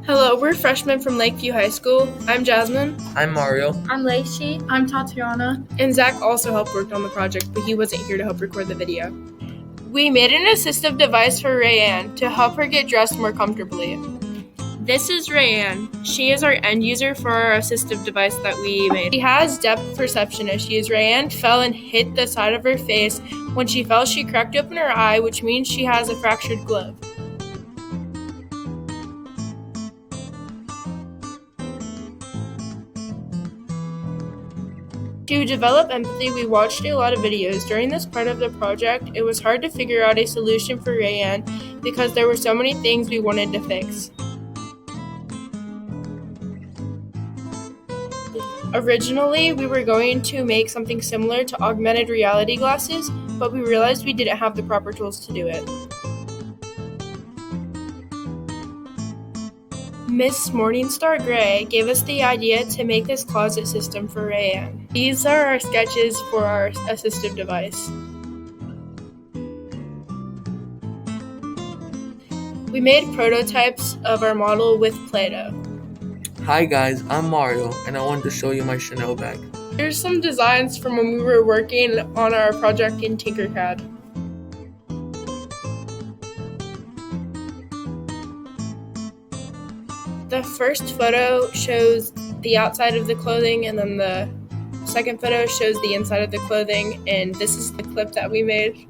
Hello, we're freshmen from Lakeview High School. I'm Jasmine. I'm Mario. I'm Lacey. I'm Tatiana. And Zach also helped work on the project, but he wasn't here to help record the video. We made an assistive device for Raeanne to help her get dressed more comfortably. This is Raeanne. She is our end user for our assistive device that we made. She has depth perception issues. Raeanne fell and hit the side of her face. When she fell, she cracked open her eye, which means she has a fractured glove. To develop empathy, we watched a lot of videos. During this part of the project, it was hard to figure out a solution for Raeanne because there were so many things we wanted to fix. Originally, we were going to make something similar to augmented reality glasses, but we realized we didn't have the proper tools to do it. Miss Morningstar Gray gave us the idea to make this closet system for Raeanne. These are our sketches for our assistive device. We made prototypes of our model with Play-Doh. Hi guys, I'm Mario, and I wanted to show you my Chanel bag. Here's some designs from when we were working on our project in Tinkercad. The first photo shows the outside of the clothing, and then the second photo shows the inside of the clothing, and this is the clip that we made.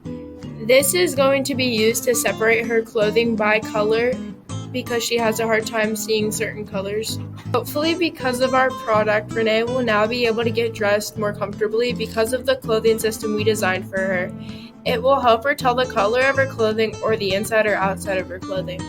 This is going to be used to separate her clothing by color because she has a hard time seeing certain colors. Hopefully, because of our product, Renee will now be able to get dressed more comfortably because of the clothing system we designed for her. It will help her tell the color of her clothing or the inside or outside of her clothing.